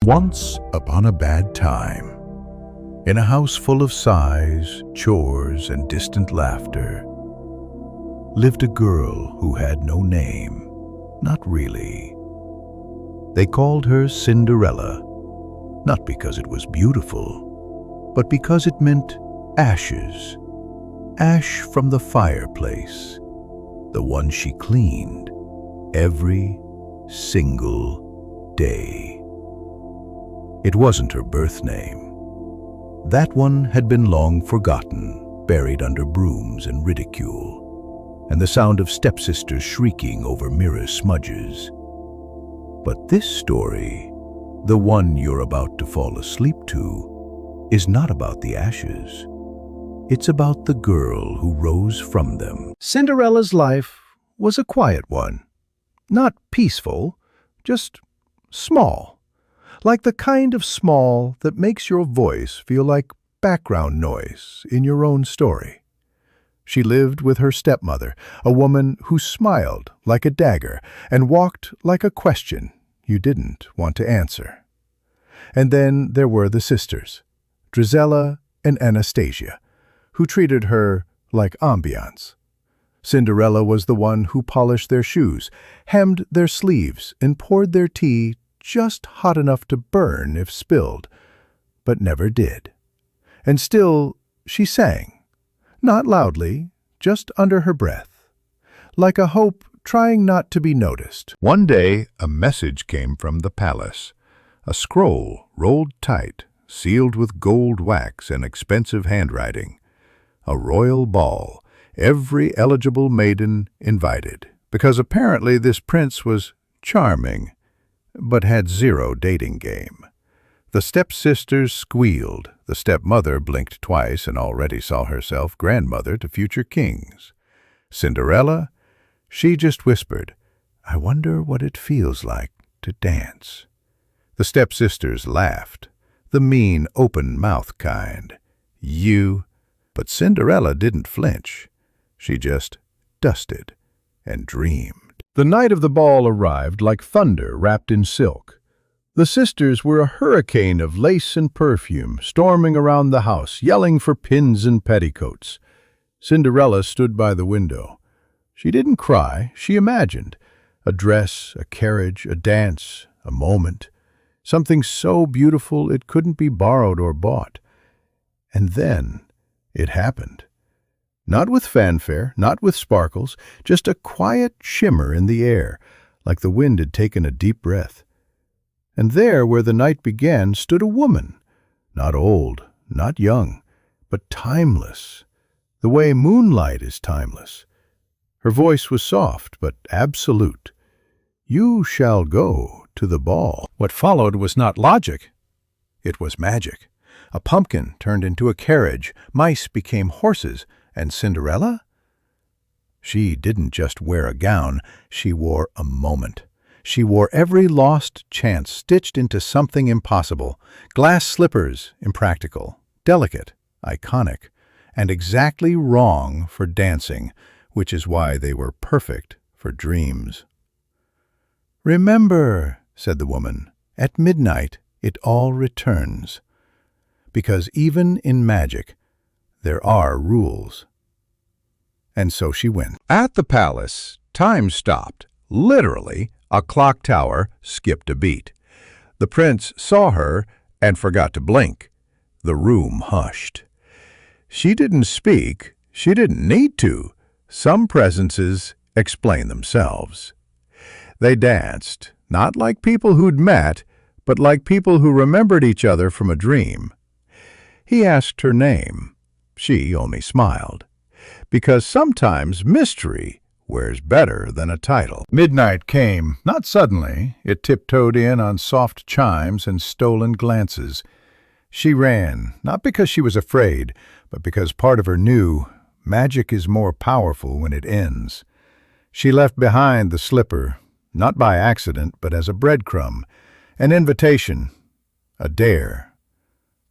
Once upon a bad time, in a house full of sighs, chores, and distant laughter, lived a girl who had no name, not really. They called her Cinderella, not because it was beautiful, but because it meant ashes, ash from the fireplace, the one she cleaned every single day. It wasn't her birth name. That one had been long forgotten, buried under brooms and ridicule, and the sound of stepsisters shrieking over mirror smudges. But this story, the one you're about to fall asleep to, is not about the ashes. It's about the girl who rose from them. Cinderella's life was a quiet one. Not peaceful, just small. Like the kind of small that makes your voice feel like background noise in your own story. She lived with her stepmother, a woman who smiled like a dagger and walked like a question you didn't want to answer. And then there were the sisters, Drizella and Anastasia, who treated her like ambiance. Cinderella was the one who polished their shoes, hemmed their sleeves, and poured their tea just hot enough to burn if spilled, but never did. And still she sang, not loudly, just under her breath, like a hope trying not to be noticed. One day, a message came from the palace, a scroll rolled tight, sealed with gold wax and expensive handwriting. A royal ball, every eligible maiden invited, because apparently this prince was charming, but had zero dating game. The stepsisters squealed, the stepmother blinked twice and already saw herself grandmother to future kings. Cinderella, she just whispered, "I wonder what it feels like to dance." The stepsisters laughed, the mean, open-mouthed kind. "You..." But Cinderella didn't flinch. She just dusted and dreamed. The night of the ball arrived like thunder wrapped in silk. The sisters were a hurricane of lace and perfume, storming around the house, yelling for pins and petticoats. Cinderella stood by the window. She didn't cry, she imagined. A dress, a carriage, a dance, a moment. Something so beautiful it couldn't be borrowed or bought. And then it happened. Not with fanfare, not with sparkles, just a quiet shimmer in the air, like the wind had taken a deep breath. And there, where the night began, stood a woman, not old, not young, but timeless, the way moonlight is timeless. Her voice was soft, but absolute. "You shall go to the ball." What followed was not logic. It was magic. A pumpkin turned into a carriage, mice became horses, and Cinderella? She didn't just wear a gown, she wore a moment. She wore every lost chance stitched into something impossible. Glass slippers, impractical, delicate, iconic, and exactly wrong for dancing, which is why they were perfect for dreams. "Remember," said the woman, "at midnight it all returns." Because even in magic, there are rules. And so she went. At the palace, time stopped. Literally, a clock tower skipped a beat. The prince saw her and forgot to blink. The room hushed. She didn't speak. She didn't need to. Some presences explain themselves. They danced, not like people who'd met, but like people who remembered each other from a dream. He asked her name. She only smiled, because sometimes mystery wears better than a title. Midnight came, not suddenly. It tiptoed in on soft chimes and stolen glances. She ran, not because she was afraid, but because part of her knew magic is more powerful when it ends. She left behind the slipper, not by accident, but as a breadcrumb, an invitation, a dare.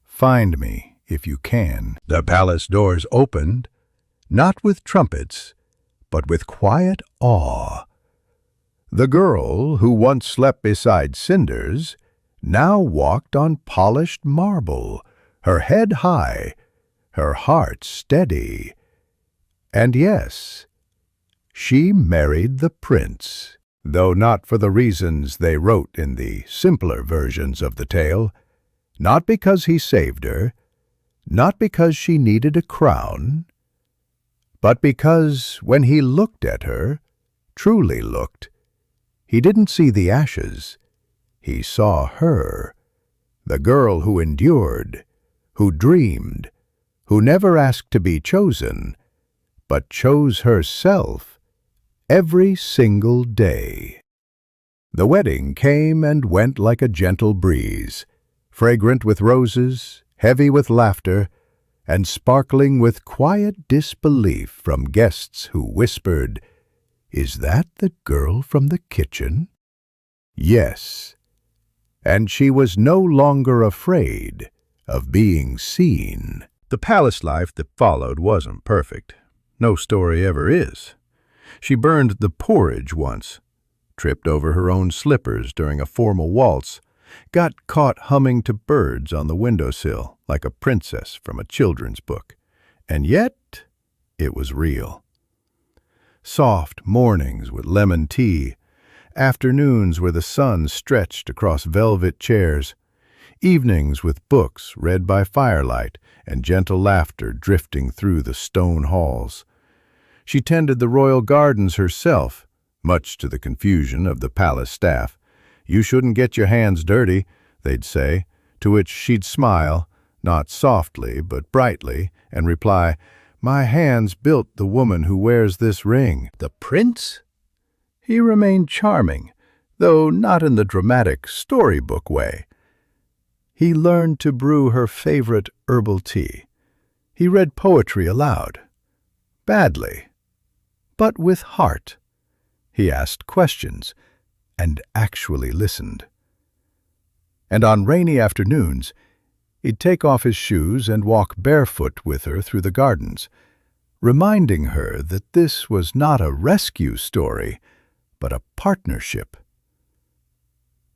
Find me if you can. The palace doors opened, not with trumpets, but with quiet awe. The girl who once slept beside cinders now walked on polished marble, her head high, her heart steady. And yes, she married the prince, though not for the reasons they wrote in the simpler versions of the tale, not because he saved her, not because she needed a crown, but because when he looked at her, truly looked, he didn't see the ashes, he saw her, the girl who endured, who dreamed, who never asked to be chosen, but chose herself every single day. The wedding came and went like a gentle breeze, fragrant with roses, heavy with laughter, and sparkling with quiet disbelief from guests who whispered, "Is that the girl from the kitchen?" Yes, and she was no longer afraid of being seen. The palace life that followed wasn't perfect. No story ever is. She burned the porridge once, tripped over her own slippers during a formal waltz, got caught humming to birds on the windowsill like a princess from a children's book. And yet, it was real. Soft mornings with lemon tea, afternoons where the sun stretched across velvet chairs, evenings with books read by firelight and gentle laughter drifting through the stone halls. She tended the royal gardens herself, much to the confusion of the palace staff. "You shouldn't get your hands dirty," they'd say, to which she'd smile, not softly but brightly, and reply, "My hands built the woman who wears this ring." The prince? He remained charming, though not in the dramatic storybook way. He learned to brew her favorite herbal tea. He read poetry aloud. Badly, but with heart. He asked questions and actually listened. And on rainy afternoons, he'd take off his shoes and walk barefoot with her through the gardens, reminding her that this was not a rescue story, but a partnership.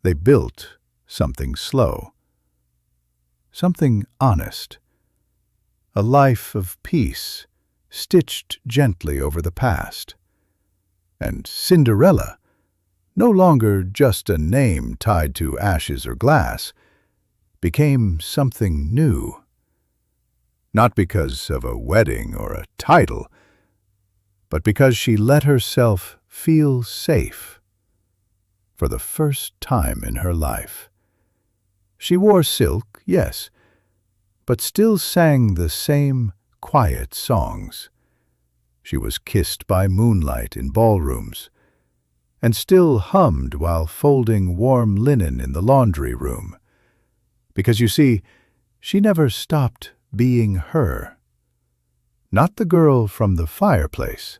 They built something slow, something honest, a life of peace stitched gently over the past. And Cinderella, no longer just a name tied to ashes or glass, became something new. Not because of a wedding or a title, but because she let herself feel safe for the first time in her life. She wore silk, yes, but still sang the same quiet songs. She was kissed by moonlight in ballrooms, and still hummed while folding warm linen in the laundry room. Because, you see, she never stopped being her. Not the girl from the fireplace,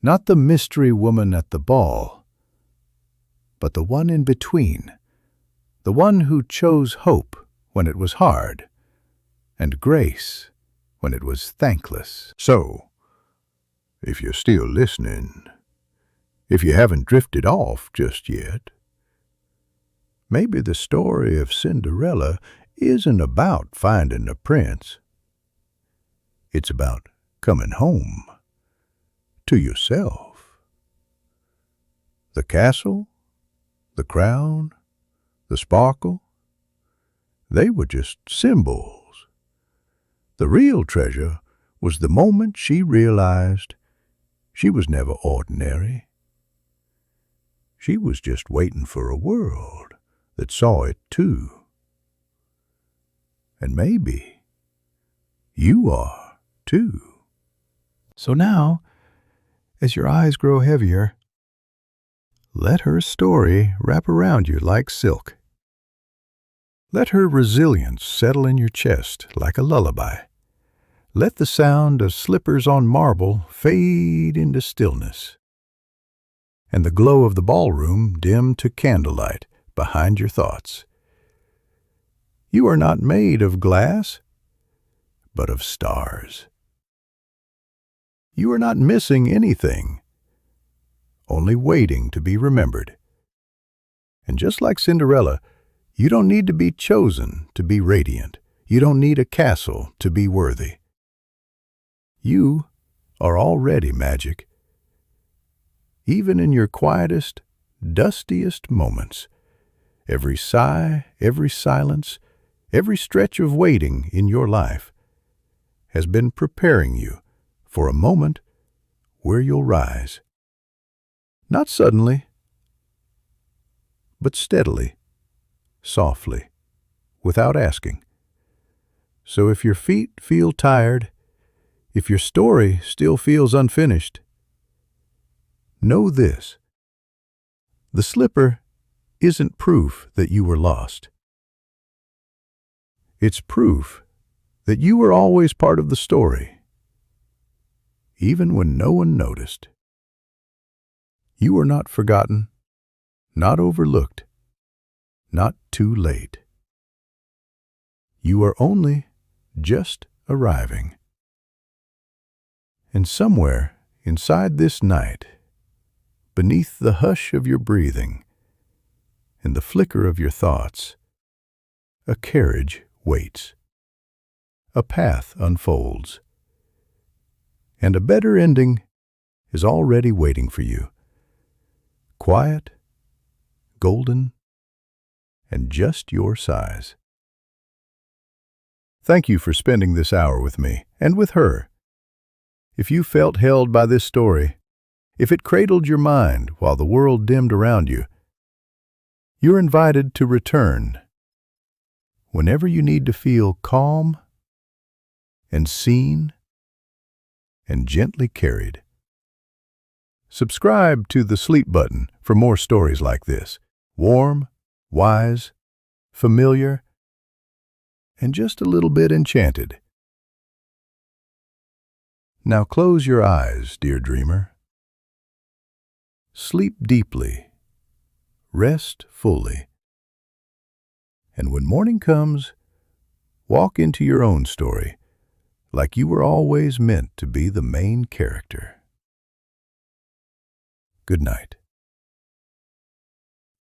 not the mystery woman at the ball, but the one in between, the one who chose hope when it was hard, and grace when it was thankless. So, if you're still listening, if you haven't drifted off just yet, maybe the story of Cinderella isn't about finding a prince. It's about coming home to yourself. The castle, the crown, the sparkle, they were just symbols. The real treasure was the moment she realized she was never ordinary. She was just waiting for a world that saw it too. And maybe you are too. So now, as your eyes grow heavier, let her story wrap around you like silk. Let her resilience settle in your chest like a lullaby. Let the sound of slippers on marble fade into stillness, and the glow of the ballroom dim to candlelight behind your thoughts. You are not made of glass, but of stars. You are not missing anything, only waiting to be remembered. And just like Cinderella, You don't need to be chosen to be radiant. You don't need a castle to be worthy. You are already magic. Even in your quietest, dustiest moments, every sigh, every silence, every stretch of waiting in your life has been preparing you for a moment where you'll rise. Not suddenly, but steadily, softly, without asking. So if your feet feel tired, if your story still feels unfinished, know this: the slipper isn't proof that you were lost. It's proof that you were always part of the story, even when no one noticed. You were not forgotten, not overlooked, not too late. You are only just arriving. And somewhere inside this night, beneath the hush of your breathing and the flicker of your thoughts, a carriage waits. A path unfolds. And a better ending is already waiting for you. Quiet, golden, and just your size. Thank you for spending this hour with me and with her. If you felt held by this story, if it cradled your mind while the world dimmed around you, you're invited to return whenever you need to feel calm and seen and gently carried. Subscribe to the Sleep button for more stories like this, warm, wise, familiar, and just a little bit enchanted. Now close your eyes, dear dreamer. Sleep deeply, rest fully, and when morning comes, walk into your own story like you were always meant to be the main character. Good night.